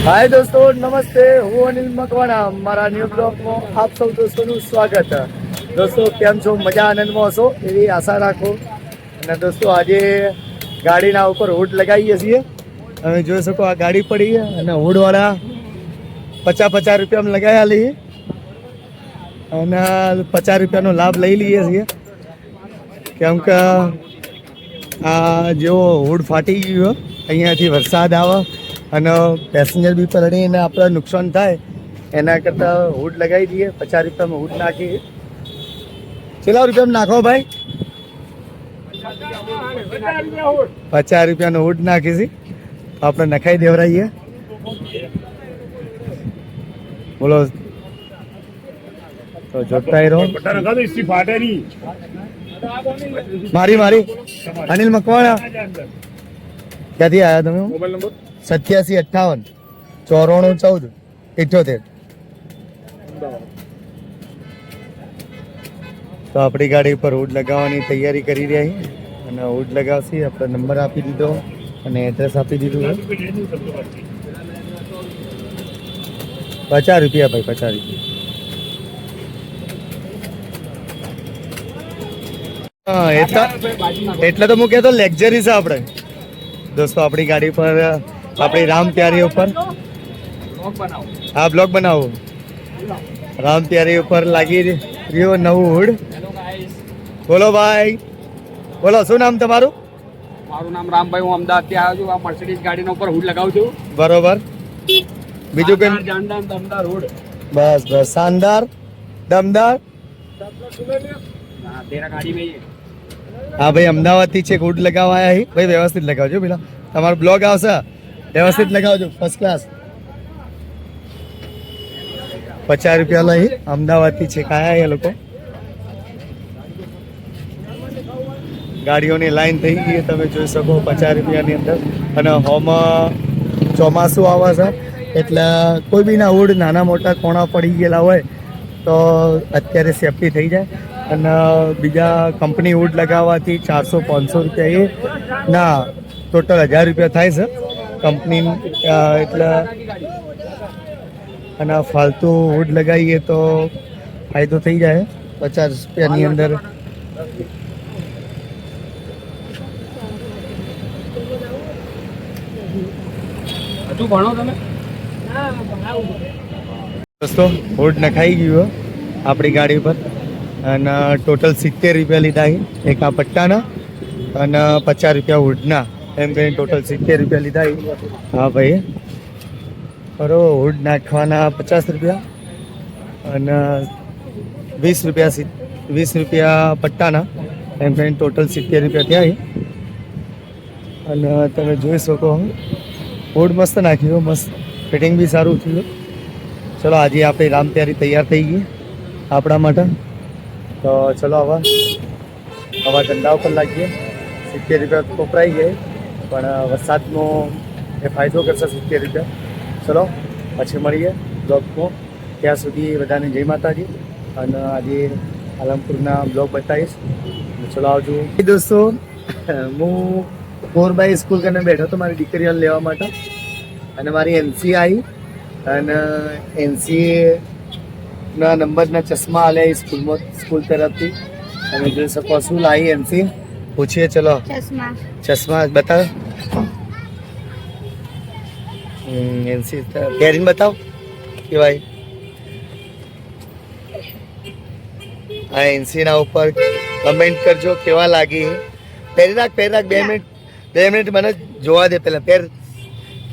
हाय दोस्तों, नमस्ते। હું અનિલ મકવાણા, મારા ન્યૂ બ્લોગમાં આપ સૌ દોસ્તોનું સ્વાગત. દોસ્તો કેમ છો? મજા આનંદમાં હશો એવી આશા રાખો. અને દોસ્તો આજે ગાડીના ઉપર હુડ લગાવીએ છીએ. તમે જોઈ શકો આ ગાડી પડી છે અને હુડવાળા 50 રૂપિયામાં લગાવ્યા લઈએ અને 50 રૂપિયાનો લાભ લઈ લઈએ છીએ. કેમ કે આ જેવો હુડ ફાટી ગયો, અહીંયાથી વરસાદ આવે અને પેસેન્જર બી પલળીને આપણે નુકસાન થાય એના કરતાં હુડ લગાવી દઈએ. 50 રૂપિયામાં હુડ નાખીએ. કેટલા રૂપિયામાં નાખો ભાઈ? 50 રૂપિયાનો હુડ નાખી છે, આપણે નખાઈ દેવરાઈએ. બોલો તો જોતા રહો. મારી અનિલ મકવાણા. ક્યાંથી આવ્યા તમે? Mobile number 8758 9414 78. તો આપણી ગાડી પર હુડ લગાવવાની તૈયારી કરી રહ્યા છીએ અને હુડ લગાવશી. આપણે નંબર આપી દીધો અને એડ્રેસ આપી દીધું. 50 રૂપિયા ભાઈ, 50 રૂપિયા. હા, એટલે તો હું કહેતો લેક્ઝરી છે આપણે. દોસ્તો આપણી ગાડી પર આપણી રામ પ્યારી ઉપર બ્લોગ બનાવો. રામ પ્યારી ઉપર લાગી રહ્યો નવું હુડ. બોલો ભાઈ, બોલો શું નામ તમારું? મારું નામ રામભાઈ. હું અમદાવાદથી આવ્યો છું. આ મર્સિડીઝ ગાડીના ઉપર હુડ લગાવું છું. બરોબર. બીજું કઈ? દમદાર હુડ. બસ શાનદાર દમદાર. તેરા ગાડી में હા ભાઈ, અમદાવાદથી છે હુડ લગાવવા આવ્યા. ભાઈ વ્યવસ્થિત લગાવજો પેલા, તમારો બ્લોગ આવશે. વ્યવસ્થિત લગાવજો, ફર્સ્ટ ક્લાસ. 50 રૂપિયા લઈ અમદાવાદથી છે કાયા એ લોકો. ગાડીઓની લાઈન થઈ ગઈ, તમે જોઈ શકો 50 રૂપિયાની અંદર. અને હોમાં ચોમાસું આવે છે એટલે કોઈ બી ના હુડ નાના મોટા કોણા પડી ગયેલા હોય તો અત્યારે સેફટી થઈ જાય. અને બીજા કંપની હુડ લગાવવાથી 400-500 રૂપિયા એ ના ટોટલ 1000 રૂપિયા થાય છે કંપની. એટલે અને ફાલતુ હુડ લગાવીએ તો ફાયદો થઈ જાય 50 રૂપિયાની અંદર. હજુ ભણો તમે? દોસ્તો હુડ નખાઈ ગયું આપણી ગાડી પર અને ટોટલ 70 રૂપિયા લીધા છે એક આ પટ્ટાના અને 50 રૂપિયા હુડના, એમ કરીને ટોટલ 70 રૂપિયા લીધા છે. હા ભાઈ બરો. હુડ નાખવાના 50 રૂપિયા અને 20 રૂપિયા પટ્ટાના, એમ કરીને ટોટલ 70 રૂપિયા થયા છે. અને તમે જોઈ શકો હુડ મસ્ત નાખ્યું, મસ્ત ફિટિંગ બી સારું થયું. ચલો આજે આપણી રામ પ્યારી તૈયાર થઈ ગઈ આપણા માટે. તો ચલો હવે ધંધા ઉપર લાગીએ. 70 રૂપિયા કોપરાઈ ગઈ પણ વરસાદનો એ ફાયદો કરશે 70 રૂપિયા. ચલો પછી મળીએ બ્લોગમાં. ત્યાં સુધી બધાને જય માતાજી. અને આજે પાલનપુરના બ્લોગ બતાવીશ. ચલો આવજો દોસ્તો. હું મોરબાઈ સ્કૂલ કરીને બેઠો હતો મારી દીકરીઓને લેવા માટે અને મારી એનસી આવી અને એનસી ના નંબરના ચશ્મા આલ્યા સ્કૂલ તરફથી. તમે જોઈ શકો શું લાવી એનસી પૂછીએ. ચલો ચશ્મા બતાવ. એનસી પહેરીને બતાવ કેવાય. આ એનસીના ઉપર કમેન્ટ કરજો કેવા લાગી. પહેરી રાખ 2 મિનિટ મને જોવા દે પહેલાં.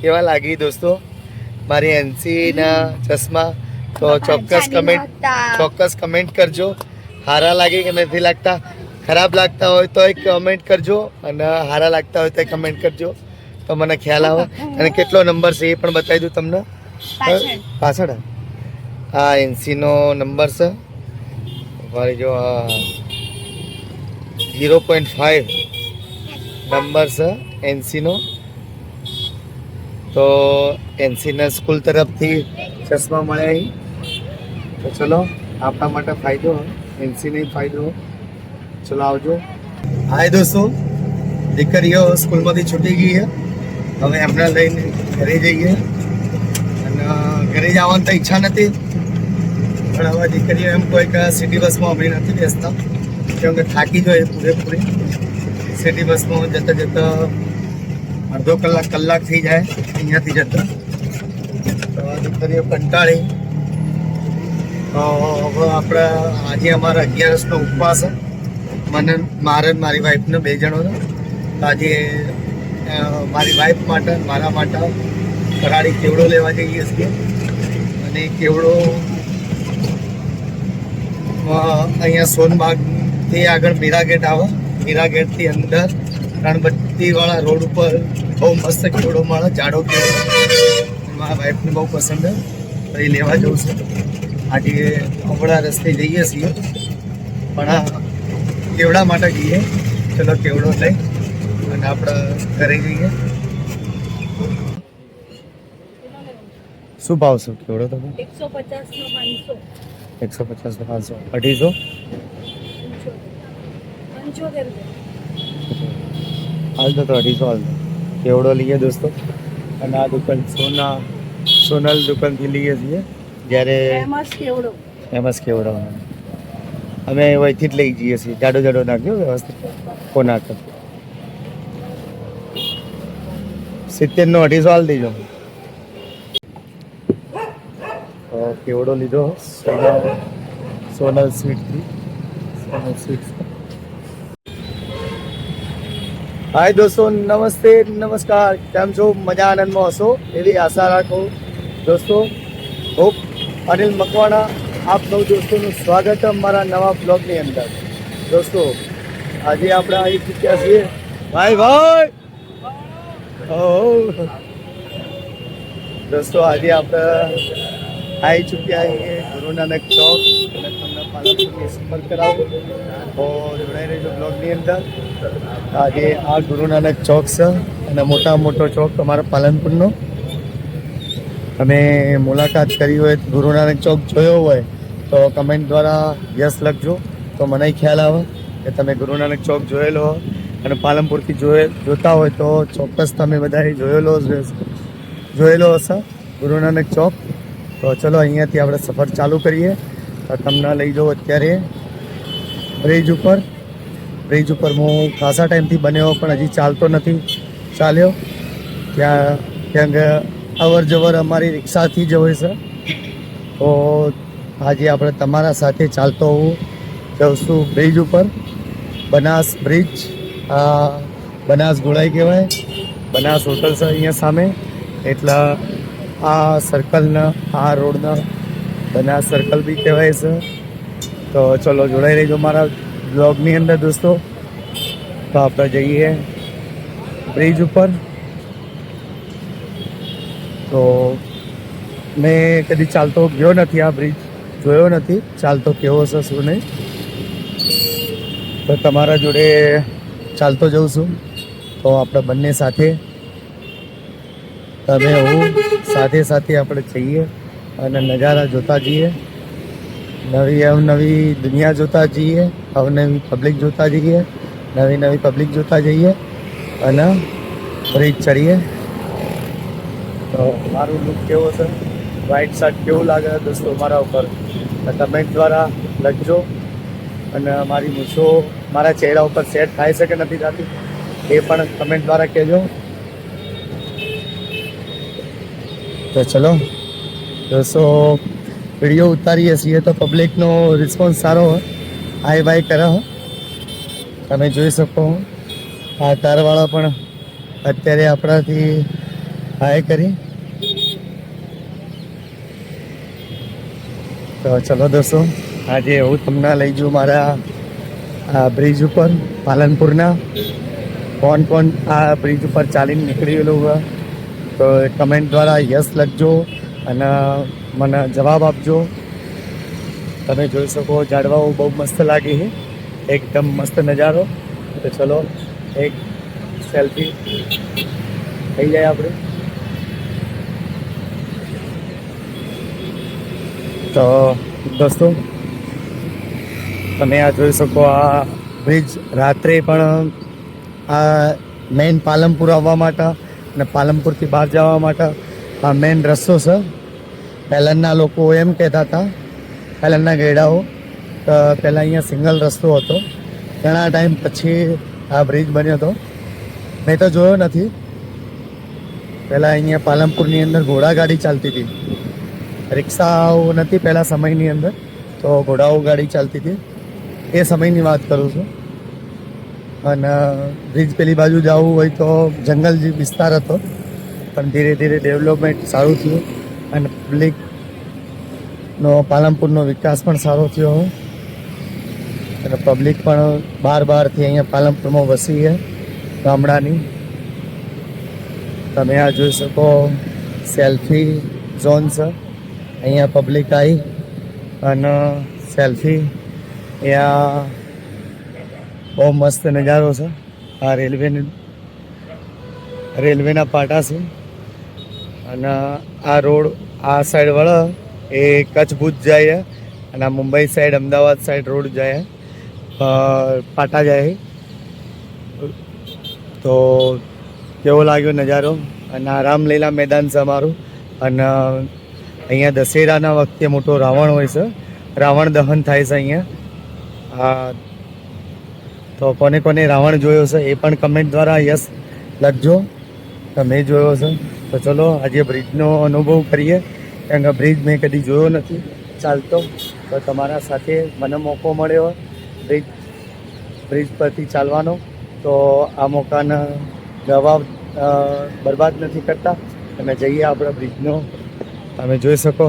કેવા લાગી દોસ્તો મારી એનસીના ચશ્મા? તો ચોક્કસ કમેન્ટ કરજો. સારા લાગે કે નથી લાગતા. ખરાબ લાગતા હોય તો કમેન્ટ કરજો અને સારા લાગતા હોય તો કમેન્ટ કરજો તો મને ખ્યાલ આવે. અને કેટલો નંબર છે એ પણ બતાવી દઉં તમને પાછળ. આ એનસીનો નંબર છે મારી જો 0.5 નંબર છે એનસીનો. તો એનસીના સ્કૂલ તરફથી ચશ્મા મળ્યા. તો ચલો આપણા માટે ફાયદો, એનસીને ફાયદો. ચલો આવજો. હાય દોસ્તો, દીકરીઓ સ્કૂલમાંથી છૂટી ગઈ છે. હવે એમને લઈને ઘરે જઈએ ઘરે જવાની તો ઈચ્છા નથી, પણ હવે દીકરીઓ એમ કોઈ કે સિટી બસમાં અમે નથી બેસતા, કેમ કે થાકી જોઈએ પૂરેપૂરી. સિટી બસમાં જતા જતા અડધો કલાક થઈ જાય અહીંયાથી જતા. તો દીકરીઓ કંટાળી. તો હવે આપણે આજે અમારા 11નો ઉપવાસ છે, મારે મારી વાઈફને 2 જણોનો. તો આજે મારી વાઈફ માટે મારા માટે ફરાળી કેવડો લેવા જઈએ છીએ. અને કેવડો અહીંયા સોનબાગથી આગળ મીરા ગેટ આવે, મીરા ગેટથી અંદર રણબત્તીવાળા રોડ ઉપર બહુ મસ્ત કેવડો મળે, જાડો કેવડો. મારા વાઈફને બહુ પસંદ છે, તો એ લેવા જવું છે. આજે અવળા રસ્તે જઈએ છીએ, પણ આ કેવડા માટે જઈએ. ચલો કેવડો લઈ અને આપણે ઘરે જઈએ. શું ભાવ છે કેવડો તમે? 150 નો 500, 250, 250. હાલ તો 250 હાલ કેવડો લઈએ દોસ્તો. અને આ દુકાન સોનલ દુકાનથી લઈએ છીએ. જ્યારે ફેમસ કેવડો અમે વહીથી જ લઈ જઈએ છીએ. જાડો જાડો નાખ્યો વ્યવસ્થિત કોના કર 70 નો 250 હાલ દેજો. કેવડો લીધો સોનલ સ્વીટથી. હાય દોસ્તો, નમસ્તે નમસ્કાર. કેમ છો? મજા આનંદમાં હશો એવી આશા રાખો દોસ્તો. હોપ અનિલ મકવાણા આપ સૌ દોસ્તોનું સ્વાગત અમારા નવા બ્લોગની અંદર. દોસ્તો આજે આપણે આવી ચૂક્યા છીએ ભાઈ. દોસ્તો આજે આપણે આવી ચૂક્યા છીએ ગુરુ નાનક ચોક. અને તમને પાલનપુરની સફર કરાવું તો જોડાઈ રહેજો બ્લોગની અંદર. આજે આ ગુરુ નાનક ચોક છે અને મોટો ચોક અમારા પાલનપુરનો. તમે મુલાકાત કરી હોય, ગુરુ નાનક ચોક જોયો હોય તો કમેન્ટ દ્વારા યસ લખજો, તો મને ખ્યાલ આવે કે તમે ગુરુ નાનક ચોક જોયેલો હો. અને પાલનપુરથી જોતા હોય તો ચોક્કસ તમે બધાએ જોયેલો હશે ગુરુ નાનક ચોક. તો ચલો અહીંયાથી આપણે સફર ચાલુ કરીએ. તો તમને લઈ જાઉં અત્યારે બ્રિજ ઉપર. હું ખાસા ટાઈમથી બન્યો પણ હજી ચાલતો નથી ચાલ્યો. ત્યાં કે અવર જવર અમારી રિક્ષાથી જ હોય છે. તો આજે આપણે તમારા સાથે ચાલતો હું જઈશું બ્રિજ ઉપર, બનાસ બ્રિજ. આ બનાસ ગોળાઈ કહેવાય, બનાસ હોટલ છે અહીંયા સામે. એટલે આ સર્કલના આ રોડના બનાસ સર્કલ બી કહેવાય છે. તો ચલો જોડાઈ રહેજો મારા બ્લોગની અંદર દોસ્તો. તો આપણે જઈએ બ્રિજ ઉપર. તો મેં કદી ચાલતો ગયો નથી, આ બ્રિજ જોયો નથી ચાલતો કેવો છે શું નહીં. તો તમારા જોડે ચાલતો જઉં છું. તો આપણે બંને સાથે, તમે હું સાથે આપણે જઈએ અને નજારા જોતા જઈએ, નવી દુનિયા જોતા જઈએ, અવનવી પબ્લિક જોતા જઈએ, નવી પબ્લિક જોતા જઈએ અને બ્રિજ ચડીએ. તો મારું લુક કેવો છે, વ્હાઇટ શર્ટ કેવું લાગે દોસ્તો મારા ઉપર કમેન્ટ દ્વારા લખજો. અને મારી મૂછો મારા ચહેરા ઉપર સેટ થાય છે કે નથી થતી એ પણ કમેન્ટ દ્વારા કહેજો. તો ચલો દોસ્તો વિડીયો ઉતારીએ છીએ તો પબ્લિકનો રિસ્પોન્સ સારો હોય, હાય બાય કરે હો. તમે જોઈ શકો આ કારવાળા પણ અત્યારે આપણાથી હાય કરી. તો ચલો દોસ્તો આજે હું તમને લઈ જાઉં મારા આ બ્રિજ ઉપર પાલનપુરના. કોણ આ બ્રિજ ઉપર ચાલીને નીકળેલું હોય તો કમેન્ટ દ્વારા યસ લખજો અને મને જવાબ આપજો. તમે જોઈ શકો ઝાડવાઓ બહુ મસ્ત લાગે છે, એકદમ મસ્ત નજારો. તો ચલો એક સેલ્ફી થઈ જાય આપણે. તો દોસ્તો તમે આ જોઈ શકો આ બ્રિજ રાત્રે પણ આ મેઇન પાલનપુર આવવા માટે અને પાલનપુરથી બહાર જવા માટે આ મેઇન રસ્તો છે. પહેલાંના લોકો એમ કહેતા હતા, પહેલાંના ગયડાઓ તો પહેલાં અહીંયા સિંગલ રસ્તો હતો. ઘણા ટાઈમ પછી આ બ્રિજ બન્યો હતો. મેં તો જોયો નથી. પહેલાં અહીંયા પાલનપુરની અંદર ઘોડાગાડી ચાલતી હતી. રિક્ષાઓ નથી પહેલાં સમયની અંદર, તો ઘોડાઓ ગાડી ચાલતી હતી. એ સમયની વાત કરું છું. અને બ્રિજ પેલી બાજુ જવું હોય તો જંગલ જે વિસ્તાર હતો, પણ ધીરે ધીરે ડેવલપમેન્ટ સારું થયું અને પબ્લિકનો પાલનપુરનો વિકાસ પણ સારો થયો હોય અને પબ્લિક પણ બહારથી અહીંયા પાલનપુરમાં વસી છે ગામડાની. તમે આ જોઈ શકો સેલ્ફી ઝોન છે. અહીંયા પબ્લિક આવી અને સેલ્ફી, અહીંયા બહુ મસ્ત નજારો છે. આ રેલવેના પાટા છે અને આ રોડ આ સાઈડ વળે એ કચ્છ ભુજ જાય અને આ Mumbai side Ahmedabad side road જાય, પાટા જાય. તો કેવો લાગ્યો નજારો? અને આ રામલીલા મેદાન છે અમારું. અને અહીંયા દશેરાના વખતે મોટો રાવણ હોય છે, રાવણ દહન થાય છે અહીંયા. આ તો કોને કોને રાવણ જોયો છે એ પણ કમેન્ટ દ્વારા યસ લખજો, તમે જોયો છે. તો ચલો આજે બ્રિજનો અનુભવ કરીએ, કારણ કે બ્રિજ મેં કદી જોયો નથી ચાલતો. તો તમારા સાથે મને મોકો મળ્યો બ્રિજ પરથી ચાલવાનો, તો આ મોકાને બરબાદ નથી કરતા અને જઈએ આપણે બ્રિજનો. તમે જોઈ શકો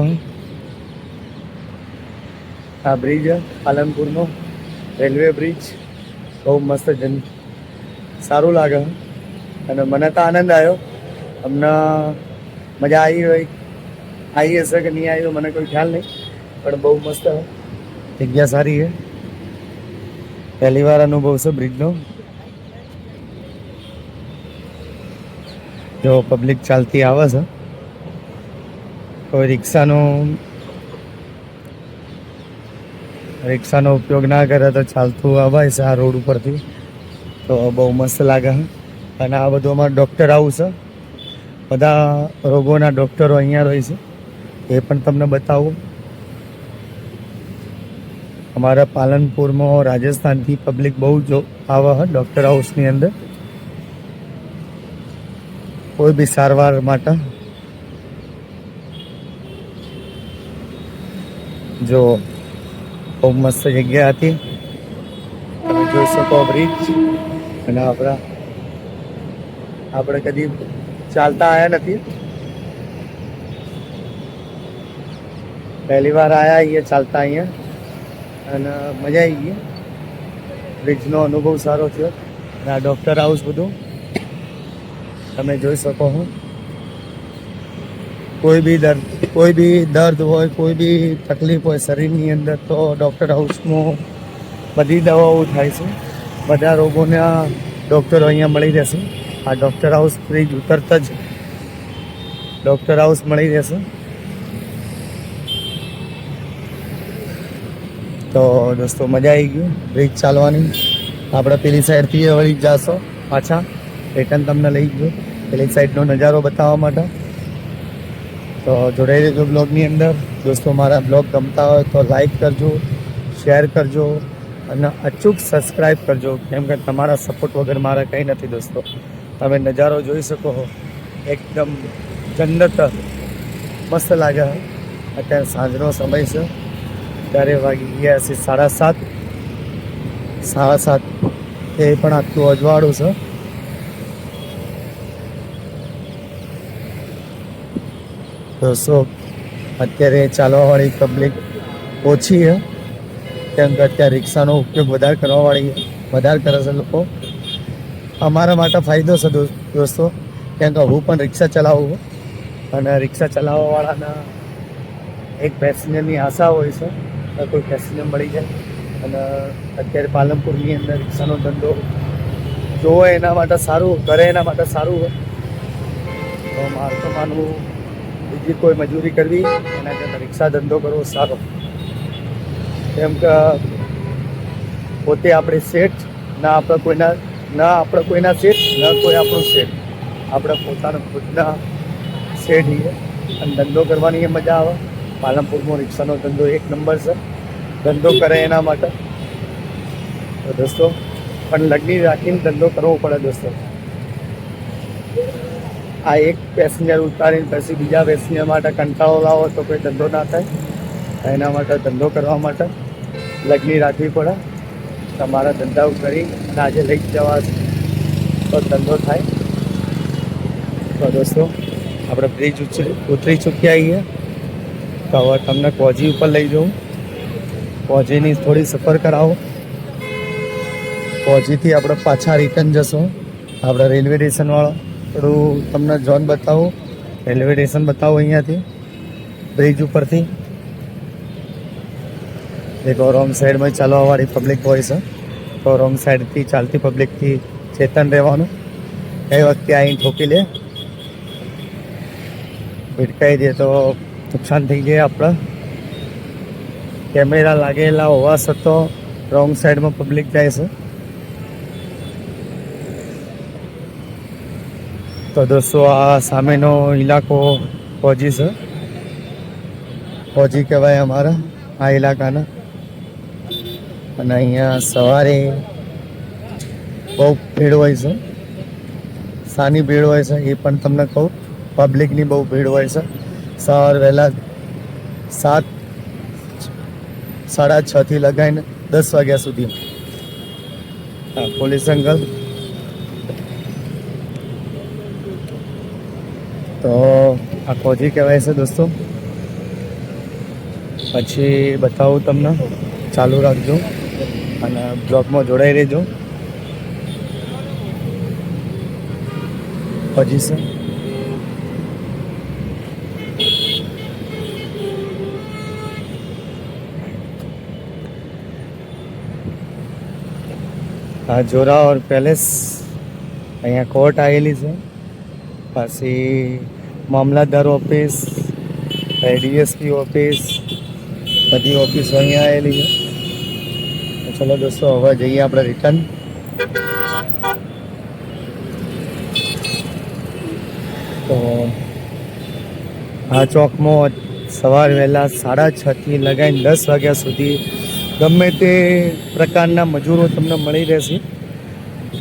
આ બ્રિજ પાલનપુરનો રેલવે બ્રિજ, બહુ મસ્ત સારું લાગે અને મને તો આનંદ આવ્યો. અમને મજા આવી હશે કે નહીં આવી મને કોઈ ખ્યાલ નહીં, પણ બહુ મસ્ત જગ્યા સારી છે. પહેલી વાર અનુભવ છે બ્રિજનો. જો પબ્લિક ચાલતી આવે છે, કોઈ રિક્ષાનો ઉપયોગ ના કરે તો ચાલતું આવાય છે આ રોડ ઉપરથી, તો બહુ મસ્ત લાગે. અને આ બધું અમારું ડૉક્ટર હાઉસ છે, બધા રોગોના ડૉક્ટરો અહીંયા રહે છે, એ પણ તમને બતાવું. અમારા પાલનપુરમાં રાજસ્થાનથી પબ્લિક બહુ આવે છે ડૉક્ટર હાઉસની અંદર, કોઈ બી સારવાર માટે. જો બહુ મસ્ત જગ્યા હતી, તમે જોઈ શકો બ્રિજ. અને આપણે કદી ચાલતા આવ્યા નથી, પહેલી વાર આવ્યા અહીંયા ચાલતા અહીંયા અને મજા આવી ગઈ. બ્રિજનો અનુભવ સારો થયો. અને આ ડૉક્ટર હાઉસ બધું તમે જોઈ શકો છો. કોઈ બી દર્દ હોય, કોઈ બી તકલીફ હોય શરીરની અંદર, તો ડૉક્ટર હાઉસમાં બધી દવાઓ થાય છે. બધા રોગોના ડૉક્ટરો અહીંયા મળી રહેશે. આ ડૉક્ટર હાઉસ બ્રિજ ઉતરતા જ ડૉક્ટર હાઉસ મળી રહેશે. તો દોસ્તો મજા આવી ગયું બ્રિજ ચાલવાની. આપણે પેલી સાઈડથી વળી જશો પાછા, રિટર્ન તમને લઈ ગયો પેલી સાઈડનો નજારો બતાવવા માટે. તો જોડાઈ રહેજો બ્લોગની અંદર. દોસ્તો મારા બ્લોગ ગમતા હોય તો લાઈક કરજો, શેર કરજો અને અચૂક સબસ્ક્રાઈબ કરજો, કેમ કે તમારા સપોર્ટ વગર મારે કંઈ નથી. દોસ્તો તમે નજારો જોઈ શકો છો, એકદમ જન્નત મસ્ત લાગે. અત્યારે સાંજનો સમય છે, ત્યારે વાગી ગયા છે 7:30. એ પણ આટલું અજવાળું છે. દોસ્તો અત્યારે ચાલવાવાળી પબ્લિક ઓછી છે, કેમ કે અત્યારે રિક્ષાનો ઉપયોગ વધારે કરે છે લોકો. અમારા માટે ફાયદો છે દોસ્તો, કેમ કે હું પણ રિક્ષા ચલાવું અને રિક્ષા ચલાવવાવાળાના એક પેસેન્જરની આશા હોય છે કે કોઈ પેસેન્જર મળી જાય. અને અત્યારે પાલનપુરની અંદર રિક્ષાનો ધંધો જોવો એના માટે સારું, કરે એના માટે સારું હોય. તો મારું તો માનવું બીજી કોઈ મજૂરી કરવી એના કરતાં રિક્ષા ધંધો કરવો સારો, કેમ કે પોતે આપણે શેઠ ના આપણે કોઈના શેઠ ના કોઈ આપણું શેઠ, આપણે પોતાના ખુદના શેઠ છીએ અને ધંધો કરવાની એ મજા આવે. પાલનપુરમાં રિક્ષાનો ધંધો એક નંબર છે. ધંધો કરે એના માટે તો દોસ્તો પણ લગની રાખીને ધંધો કરવો પડે દોસ્તો. આ એક પેસેન્જર ઉતારીને પછી બીજા પેસેન્જર માટે કંટાળો લાવો તો કોઈ ધંધો ના થાય. એના માટે ધંધો કરવા માટે લગની રાખવી પડે. તમારા ધંધા કરી અને આજે લઈ જવા તો ધંધો થાય. તો દોસ્તો આપણે બ્રિજ ઉતરી ચૂક્યા છીએ. તો હવે તમને કોજી ઉપર લઈ જાઉં. કોજીની થોડી સફર કરાવો. કોજીથી આપણે પાછા રિટર્ન જશું. આપણે રેલવે સ્ટેશનવાળો થોડું તમને ઝોન બતાવું. રેલવે સ્ટેશન બતાવો અહીંયાથી બ્રિજ ઉપરથી. देखो रोंग साइड में ચાલવાવાળી પબ્લિક હોય છે તો રોંગ સાઈડથી ચાલતી પબ્લિકથી ચેતન રહેવાનું. એ વખતે અહીં ઠોકી લે ભટકાઈ દે તો નુકસાન થઈ જાય આપણે. કેમેરા લાગેલા હોવા છતાં રોંગ સાઈડમાં પબ્લિક જાય છે. તો દોસ્તો આ સામેનો ઇલાકો ફોજી છે. ફોજી કહેવાય અમારા આ ઇલાકાના. અને અહીંયા સવારે બહુ ભીડ હોય છે. સાની ભીડ હોય છે એ પણ તમને કહું. પબ્લિકની બહુ ભીડ હોય છે. સવાર વહેલા 7:30 થી લગાવીને 10 વાગ્યા સુધી. પોલીસ અંકલ તો આ કોજી કહેવાય છે દોસ્તો. પછી બતાવું તમને. ચાલુ રાખજો અને બ્લોગમાં જોડાઈ રહેજો. પોઝિશન આ જોરાવર પેલેસ. અહીંયા કોર્ટ આવેલી છે. પછી મામલતદાર ઓફિસ, ડીએસપી ઓફિસ, બધી ઓફિસો અહીંયા આવેલી છે. ચલો દોસ્તો હવે જઈએ આપણે રિટર્ન. તો આ ચોકમાં સવાર વહેલા 6:30 થી લગાવીને 10 વાગ્યા સુધી ગમે તે પ્રકારના મજૂરો તમને મળી રહેશે.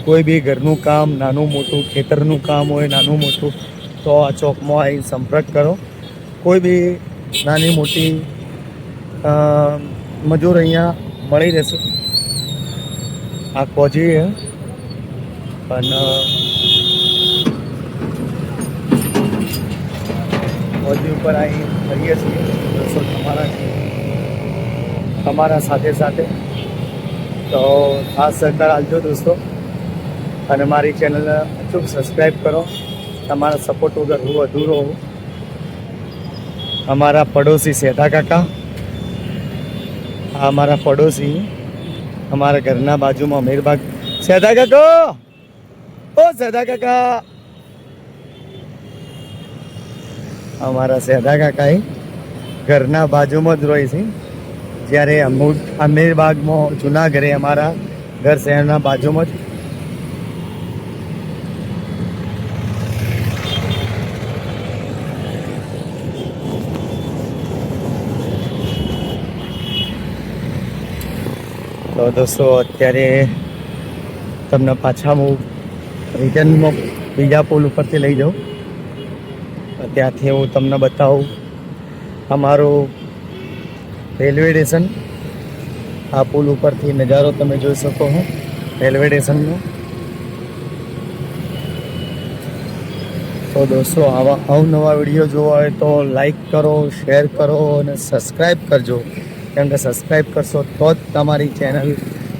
કોઈ બી ઘરનું કામ, નાનું મોટું ખેતરનું કામ હોય, નાનું મોટું, તો આ ચોકમાં આવી સંપર્ક કરો. કોઈ બી નાની મોટી મજૂર અહીંયા મળી રહેશે. આ કોજી પણ કોજી ઉપર અહીં કરીએ છીએ દોસ્તો તમારા સાથે સાથે. તો ખાસ સહકાર આપજો દોસ્તો અને મારી ચેનલને અચૂક સબસ્ક્રાઈબ કરો. તમારા સપોર્ટ વગર હું અધૂરો હોઉં. અમારા પડોશી સેધા કાકા, આ અમારા પડોશી અમારા ઘરના બાજુમાં મેરબાગ. સેધા કાકા, ઓ સેધા કાકા, અમારા સેધા કાકા ઘરના બાજુમાં જ રહે છે. જ્યારે અમીરબાગમાં જૂના ઘરે અમારા ઘર શહેરના બાજુમાં જ. તો દોસ્તો અત્યારે તમને પાછા હું રિટર્નમાં બીજા પુલ ઉપરથી લઈ જાઉં. ત્યાંથી હું તમને બતાવું અમારું રેલવે સ્ટેશન. આ પુલ ઉપરથી નજારો તમે જોઈ શકો છો રેલવે સ્ટેશનનો. તો દોસ્તો આવા અવનવા વિડીયો જોવા હોય તો લાઈક કરો, શેર કરો અને સબસ્ક્રાઈબ કરજો. કેમ કે સબસ્ક્રાઈબ કરશો તો જ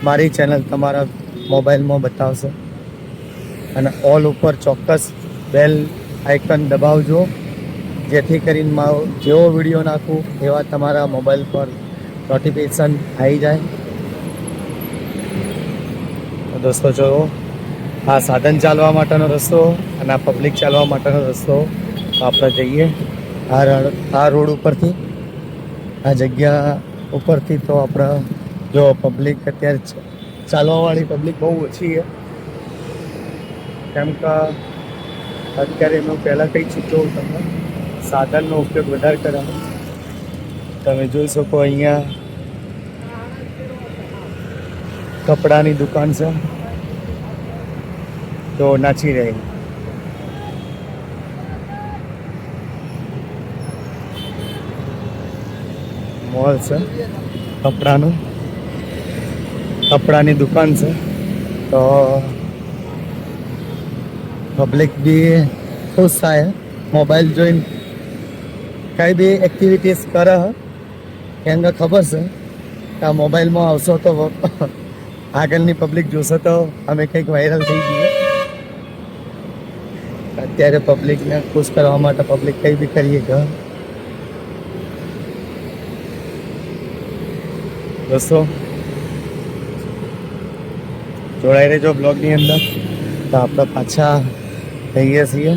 મારી ચેનલ તમારા મોબાઈલમાં બતાવશે. અને ઓલ ઉપર ચોક્કસ બેલ આઇકન દબાવજો, જેથી કરીને મારો જેવો વિડીયો નાખું એવા તમારા મોબાઈલ પર નોટિફિકેશન આવી જાય. તો દોસ્તો જો આ સાધન ચાલવા માટેનો રસ્તો અને આ પબ્લિક ચાલવા માટેનો રસ્તો આપણે જઈએ આ રોડ ઉપરથી. આ જગ્યા ઉપરથી તો આપણે જો પબ્લિક અત્યારે ચાલવાવાળી પબ્લિક બહુ ઓછી છે. કેમ કે અત્યારે હું પહેલાં કંઈ ચૂક્યો તમને સાધનનો ઉપયોગ વધારે કરાવો. તમે જોઈ શકો અહીંયા કપડાની દુકાન છે, તો નાચી રહી. મોલ છે કપડાનું, કપડાની દુકાન છે. તો પબ્લિક બી ખુશ થાય મોબાઈલ જોઈને કઈ બી એક્ટિવિટીઝ કરે. કેમ કે ખબર છે કે આ મોબાઈલમાં આવશો તો આગળની પબ્લિક જોશે તો અમે કંઈક વાયરલ થઈ જઈએ. અત્યારે પબ્લિકને ખુશ કરવા માટે પબ્લિક કંઈ બી કરીએ કે દોસ્તો જોડાઈ રહેજો બ્લોગની અંદર. તો આપણે પાછા જઈએ છીએ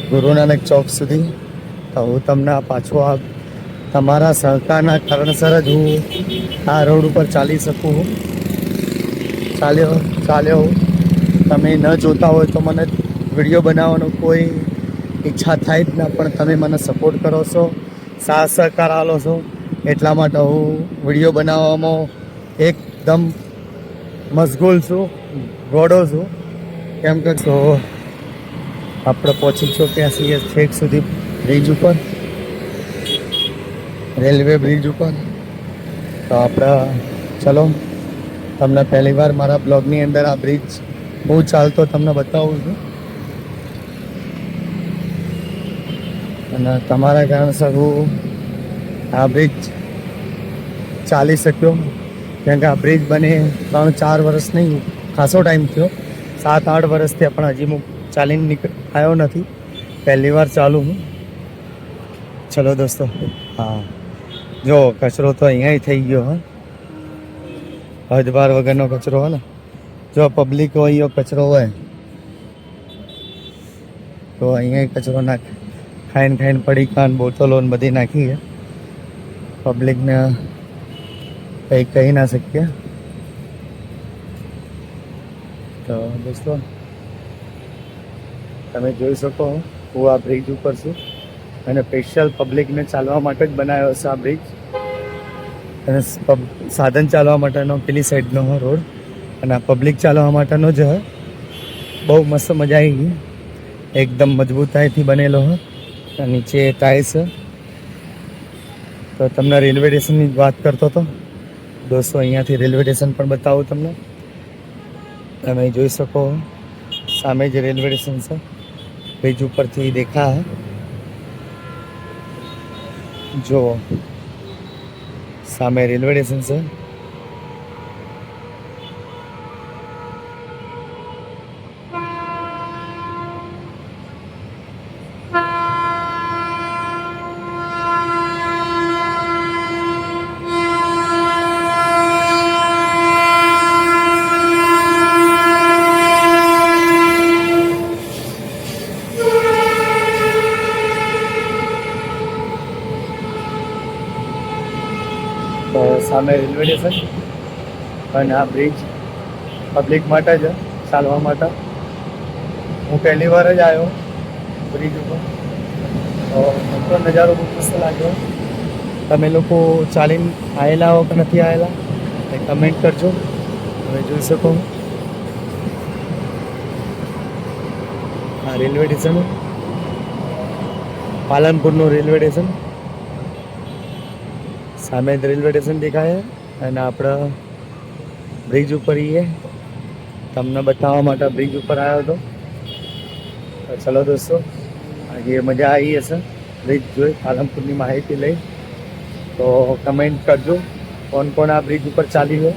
ગુરુ નાનક ચોક સુધી. તો હું તમને પાછો આ તમારા સહકારના કારણસર જ હું આ રોડ ઉપર ચાલી શકું. ચાલ્યો તમે ન જોતા હોય તો મને વિડીયો બનાવવાનો કોઈ ઈચ્છા થાય જ ના, પણ તમે મને સપોર્ટ કરો છો, સાથ સહકાર આલો છો, એટલા માટે હું વિડીયો બનાવવામાં એકદમ મશગુલ છું, ગોડો છું. કેમ કે તો આપણે પહોંચી ચૂક્યા છીએ છેક સુધી બ્રિજ ઉપર, રેલવે બ્રિજ ઉપર. તો આપણે ચલો તમને પહેલી વાર મારા બ્લોગની અંદર આ બ્રિજ હું ચાલતો તમને બતાવું છું. અને તમારા કારણસર હું આ બ્રિજ ચાલી શક્યો. કેમ કે આ બ્રિજ બને 3-4 વર્ષ નહીં, ખાસો ટાઈમ થયો, 7-8 વર્ષથી પણ હજી હું ચાલીને આવ્યો નથી, પહેલી વાર ચાલુ હું. ચલો દોસ્તો, હા જો કચરો તો અહીંયા થઈ ગયો. હદબાર વગરનો કચરો હોય ને, જો પબ્લિક હોય કચરો હોય તો અહીંયા કચરો નાખે, ખાઈને પડીકાન બોટલો ને બધી નાખી છે. પબ્લિકને કંઈ કહી ના શકીએ. તો દોસ્તો તમે જોઈ શકો હું આ બ્રિજ ઉપર છું, અને સ્પેશિયલ પબ્લિકને ચાલવા માટે જ બનાવ્યો છે આ બ્રિજ. અને સાધન ચાલવા માટેનો પેલી સાઈડનો રોડ, અને આ પબ્લિક ચાલવા માટેનો જ બહુ મસ્ત મજા આવી ગઈ. એકદમ મજબૂતાઈથી બનેલો હોય, નીચે ટાઇલ્સ. તો તમને રેલવે સ્ટેશનની વાત કરતો હતો દોસ્તો, અહીંયાથી રેલવે સ્ટેશન પણ બતાવું તમને. તમે જોઈ શકો સામે જ રેલવે સ્ટેશન છે, બ્રિજ ઉપરથી દેખા જો સામે રેલવે સ્ટેશન છે. તો સામે રેલવે સ્ટેશન, અને આ બ્રિજ પબ્લિક માટે જ, ચાલવા માટે. હું પહેલી વાર જ આવ્યો બ્રિજ ઉપર, તો મોટો નજારો બહુ મસ્ત લાગ્યો. તમે લોકો ચાલીને આવેલા હો કે નથી આવેલા એ કમેન્ટ કરજો. તમે જોઈ શકો આ રેલવે સ્ટેશન, પાલનપુરનું રેલવે સ્ટેશન. સામે જ રેલવે સ્ટેશન દેખાય, અને આપણે બ્રિજ ઉપર છીએ. તમને બતાવવા માટે બ્રિજ ઉપર આવ્યો હતો. તો ચલો દોસ્તો, આજે મજા આવી હશે બ્રિજ જોઈ, પાલનપુરની માહિતી લઈ. તો કમેન્ટ કરજો કોણ આ બ્રિજ ઉપર ચાલ્યું હોય,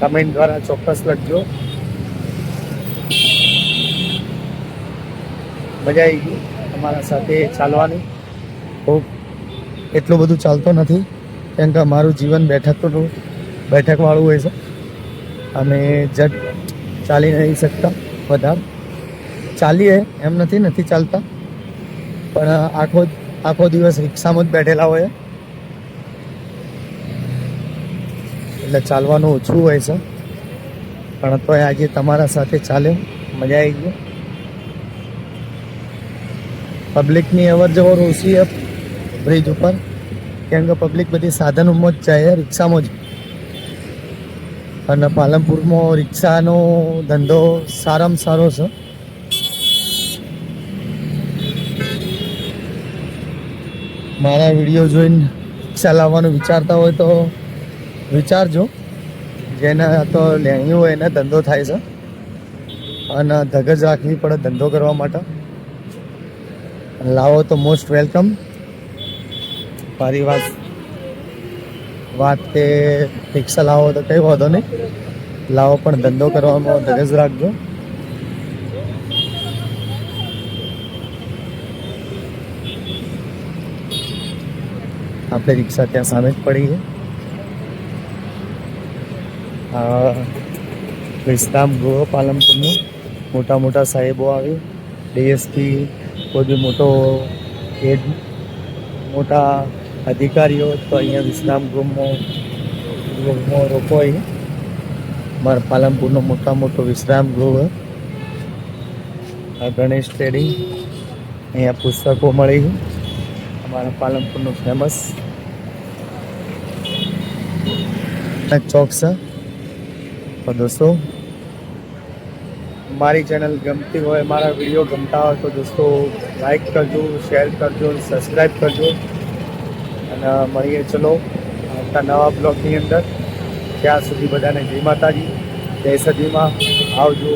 કમેન્ટ દ્વારા ચોક્કસ લખજો. મજા આવી ગઈ તમારા સાથે ચાલવાની. ખૂબ એટલું બધું ચાલતો નથી, કેમ કે મારું જીવન બેઠકવાળું હોય છે. અમે જટ ચાલી નહીં શકતા, વધારે ચાલીએ એમ નથી ચાલતા, પણ આખો દિવસ રિક્ષામાં જ બેઠેલા હોય, એટલે ચાલવાનું ઓછું હોય છે. પણ તોય આજે તમારા સાથે ચાલ્યો, મજા આવી ગઈ. પબ્લિકની અવર જવર ઓછી બ્રિજ ઉપર, કેમ કે પબ્લિક બધી સાધનોમાં જ જાય, રિક્ષામાં જ. અને પાલનપુરમાં રિક્ષાનો ધંધો સારામાં સારો છે. મારા વિડીયો જોઈને રિક્ષા લાવવાનું વિચારતા હોય તો વિચારજો. જેને તો લેણી હોય એને ધંધો થાય છે, અને ધગજ રાખવી પડે ધંધો કરવા માટે. લાવો તો મોસ્ટ વેલકમ. મારી વાત કે રિક્ષા લાવો તો કંઈ વાંધો નહીં, લાવો પણ ધંધો કરવામાં ધગજ રાખજો. આપણે રિક્ષા ત્યાં સામે જ પડી છે. વિશ્રામ ગૃહ પાલનપુરનું, મોટા મોટા સાહેબો આવે, ડીએસપી, કોઈ બી મોટા અધિકારીઓ તો અહીંયા વિશ્રામ ગૃહમાં રોકો. અમારા પાલનપુરનો મોટો વિશ્રામ ગૃહ. ગણેશ ટ્રેડિંગ, અહીંયા પુસ્તકો મળે છે. અમારા પાલનપુરનું ફેમસ ચોક છે. તો દોસ્તો, મારી ચેનલ ગમતી હોય, મારા વિડીયો ગમતા હોય તો દોસ્તો લાઈક કરજો, શેર કરજો, સબસ્ક્રાઈબ કરજો. અને મળીએ ચલો આવતા નવા બ્લોગની અંદર. ત્યાં સુધી બધાને જય માતાજી, જય સદીમાં. આવજો.